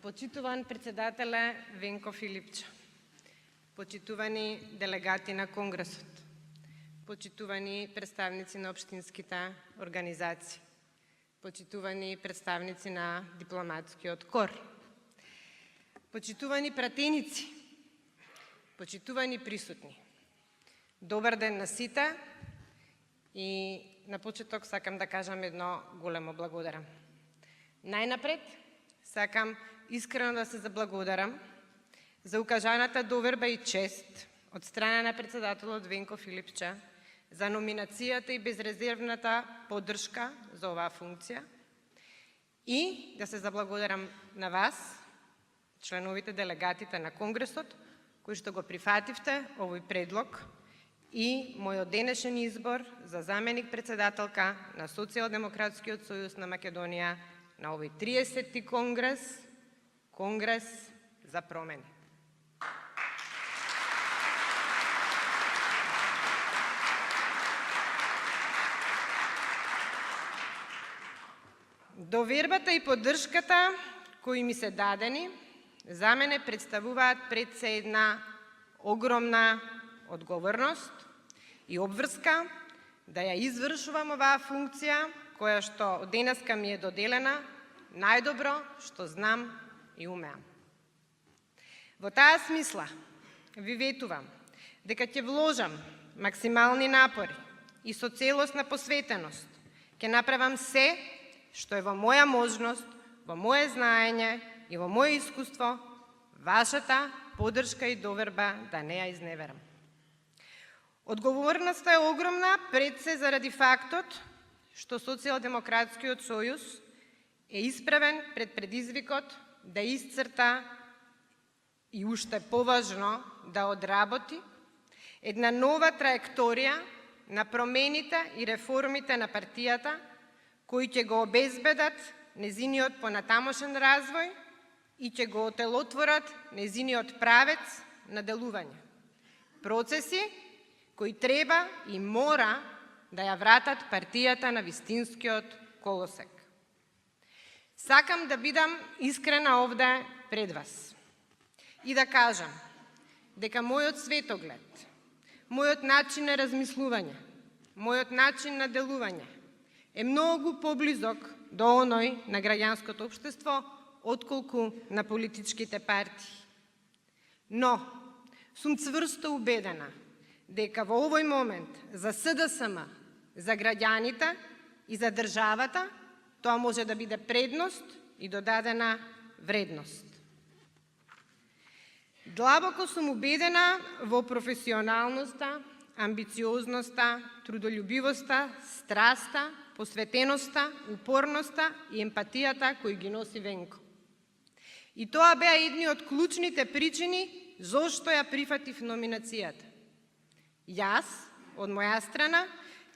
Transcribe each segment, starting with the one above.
Почитуван председателе Венко Филипче, почитувани делегати на Конгресот, почитувани представници на општинските организации, почитувани представници на дипломатскиот кор, почитувани пратеници, почитувани присутни. Добар ден на сите и на почеток сакам да кажам едно големо благодарам. Најнапред сакам искрено да се заблагодарам за укажаната доверба и чест од страна на председателот Венко Филипче за номинацијата и безрезервната поддршка за оваа функција и да се заблагодарам на вас, членовите делегатите на Конгресот, кои што го прифативте овој предлог и мојот денешен избор за заменик председателка на Социјалдемократскиот сојуз на Македонија на овој 30-ти Конгрес за промени. Довербата и поддршката кои ми се дадени, за мене представуваат пред се една огромна одговорност и обврска да ја извршувам оваа функција која што од денеска ми е доделена најдобро што знам и умеам. Во таа смисла ви ветувам дека ќе вложам максимални напори и со целосна посветеност ќе направам се што е во моја можност, во моje знаење и во моje искуство вашата поддршка и доверба да не ја изневерам. Одговорноста е огромна пред се заради фактот што Социјалдемократскиот сојуз е исправен пред предизвикот да исцрта и уште поважно да одработи една нова траекторија на промените и реформите на партијата кои ќе го обезбедат незиниот понатамошен развој и ќе го отелотворат незиниот правец на делување. Процеси кои треба и мора да ја вратат партијата на вистинскиот колосек. Сакам да бидам искрена овде пред вас и да кажам дека мојот светоглед, мојот начин на размислување, мојот начин на делување е многу поблизок до оној на граѓанското општество отколку на политичките партии. Но сум цврсто убедена дека во овој момент за СДСМ, за граѓаните и за државата тоа може да биде предност и додадена вредност. Длабоко сум убедена во професионалноста, амбициозноста, трудолюбивоста, страста, посветеноста, упорноста и емпатијата кои ги носи Венко. И тоа беа едни од клучните причини зошто ја прифатив номинацијата. Јас, од моја страна,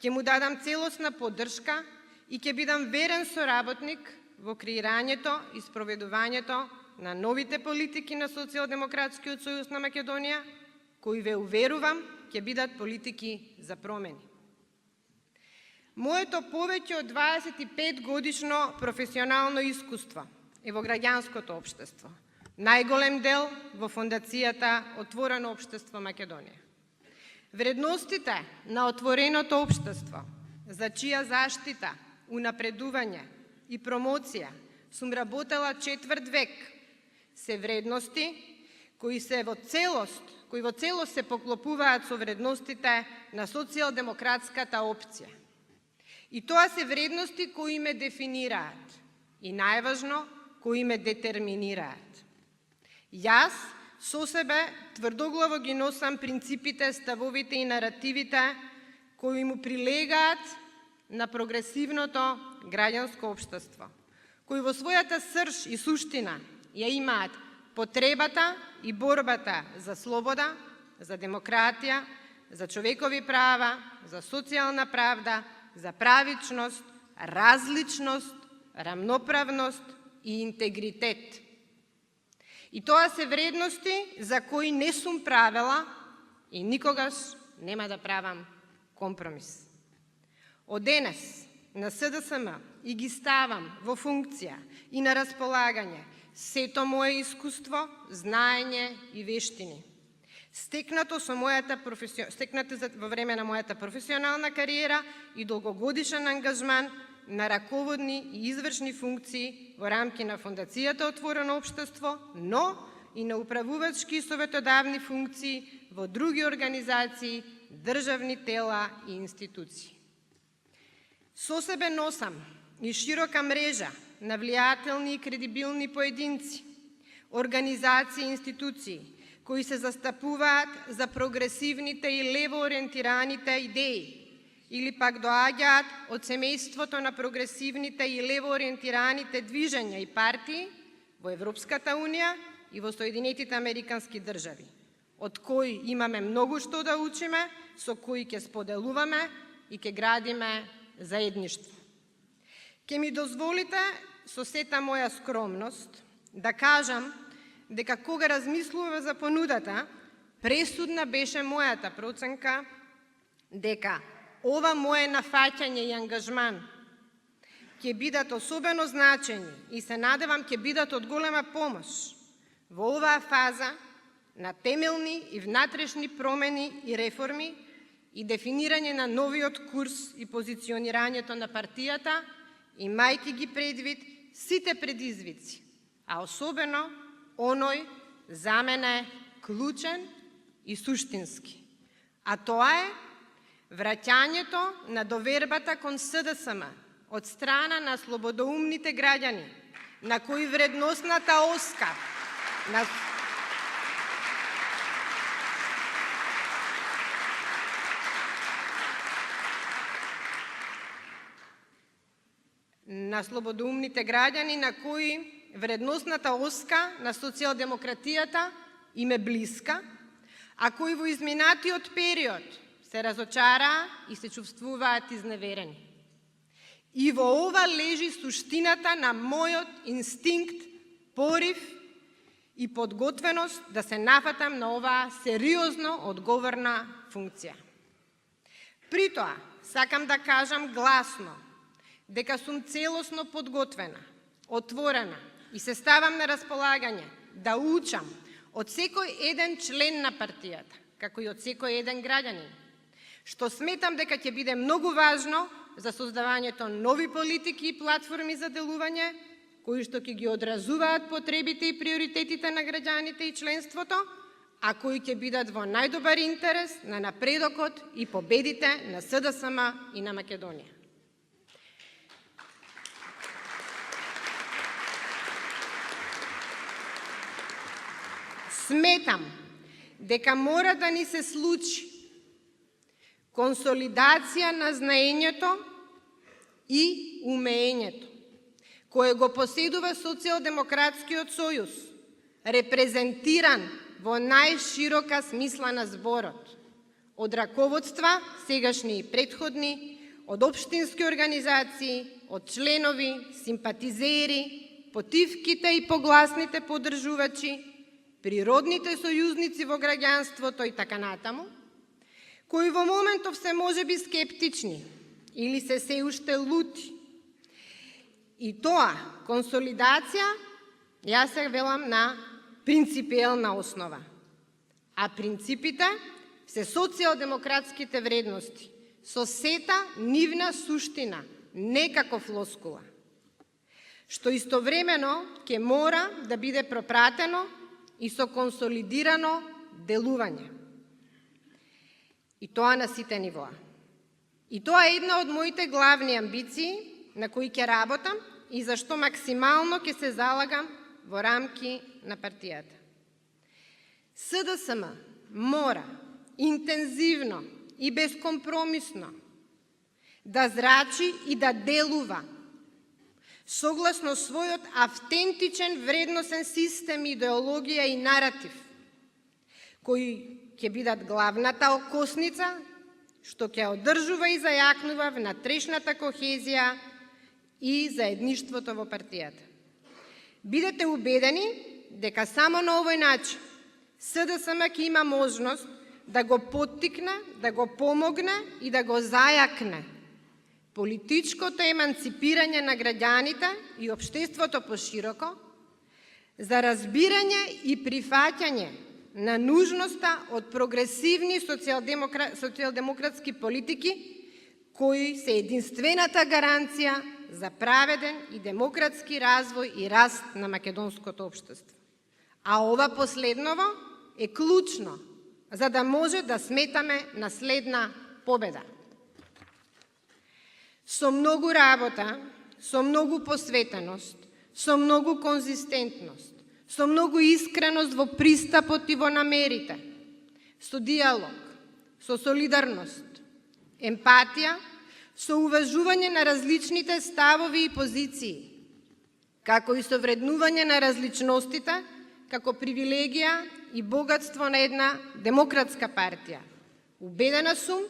ќе му дадам целосна поддршка и ќе бидам верен соработник во креирањето и спроведувањето на новите политики на Социјалдемократскиот сојуз на Македонија, кои ве уверувам ќе бидат политики за промени. Моето повеќе од 25 годишно професионално искуство е во граѓанското општество, најголем дел во фондацијата Отворено општество Македонија. Вредностите на отвореното општество, за чија заштита, унапредување и промоција сум работела четврт век, се вредности кои во целост се поклопуваат со вредностите на социјалдемократската опција. И тоа се вредности кои ме дефинираат и најважно кои ме детерминираат. Јас со себе тврдоглаво ги носам принципите, ставовите и наративите кои му прилегаат на прогресивното граѓанско општество, кои во својата срж и суштина ја имаат потребата и борбата за слобода, за демократија, за човекови права, за социјална правда, за правичност, различност, рамноправност и интегритет. И тоа се вредности за кои не сум правела и никогаш нема да правам компромис. Од денес на СДСМ и ги ставам во функција и на располагање сето мое искуство, знаење и вештини, стекнато во време на мојата професионална кариера и долгогодишен ангажман на раководни и извршни функции во рамки на Фондацијата Отворено општество, но и на управувачки и советодавни функции во други организации, државни тела и институции. Со себе носам и широка мрежа на влијателни и кредибилни поединци, организации и институции кои се застапуваат за прогресивните и левоориентираните идеи или пак доаѓаат од семејството на прогресивните и левоориентираните движења и партии во Европската Унија и во Соединетите Американски држави, од кои имаме многу што да учиме, со кои ќе споделуваме и ќе градиме заедништво. Ке ми дозволите со сета моја скромност да кажам дека кога размислуваме за понудата, пресудна беше мојата проценка дека ова мое нафаќање и ангажман ќе бидат особено значени и се надевам ќе бидат од голема помош во оваа фаза на темелни и внатрешни промени и реформи и дефинирање на новиот курс и позиционирањето на партијата, имајќи ги предвид сите предизвици, а особено оној за мене клучен и суштински. А тоа е враќањето на довербата кон СДСМ од страна на слободоумните граѓани, на кои вредносната оска на слободоумните граѓани на кои вредносната оска на социјалдемократијата им е блиска, а кои во изминатиот период се разочараа и се чувствуваат изневерени. И во ова лежи суштината на мојот инстинкт, порив и подготвеност да се нафатам на оваа сериозно одговорна функција. Притоа, сакам да кажам гласно дека сум целосно подготвена, отворена и се ставам на располагање да учам од секој еден член на партијата, како и од секој еден граѓанин, што сметам дека ќе биде многу важно за создавањето нови политики и платформи за делување, кои што ќе ги одразуваат потребите и приоритетите на граѓаните и членството, а кои ќе бидат во најдобар интерес на напредокот и победите на СДСМ и на Македонија. Сметам дека мора да ни се случи консолидација на знаењето и умеењето, кое го поседува Социјалдемократскиот сојуз, репрезентиран во најширока смисла на зборот, од раководства, сегашни и претходни, од општински организации, од членови, симпатизери, потивките и погласните поддржувачи, природните сојузници во граѓанството и така натаму, кои во моментов се можеби скептични или се уште лути. И тоа, консолидација, јас се велам на принципиелна основа. А принципите се социјалдемократските вредности, со сета нивна суштина, не како флоскула, што истовремено ќе мора да биде пропратено и со консолидирано делување. И тоа на сите нивоа. И тоа е една од моите главни амбиции на кои ќе работам и за што максимално ќе се залагам во рамки на партијата. СДСМ мора интензивно и безкомпромисно да зрачи и да делува согласно својот автентичен вредносен систем, идеологија и наратив, кои ќе бидат главната окосница што ќе одржува и зајакнува внатрешната кохезија и заедништвото во партијата. Бидете убедени дека само на овој начин СДСМ ќе има можност да го поттикне, да го помогне и да го зајакне политичкото еманципирање на граѓаните и општеството пошироко, за разбирање и прифаќање на нужноста од прогресивни социјалдемократски политики кои се единствената гаранција за праведен и демократски развој и раст на македонското општество. А ова последново е клучно за да може да сметаме на следна победа. Со многу работа, со многу посветеност, со многу конзистентност, со многу искреност во пристапот и во намерите, со диалог, со солидарност, емпатија, со уважување на различните ставови и позиции, како и со вреднување на различностите, како привилегија и богатство на една демократска партија. Убедена сум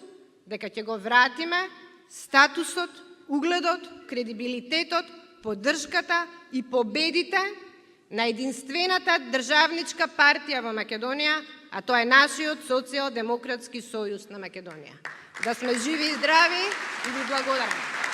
дека ќе го вратиме статусот, угледот, кредибилитетот, поддршката и победите на единствената државничка партија во Македонија, а тоа е нашиот Социјалдемократски сојуз на Македонија. Да сме живи и здрави и ви благодарам.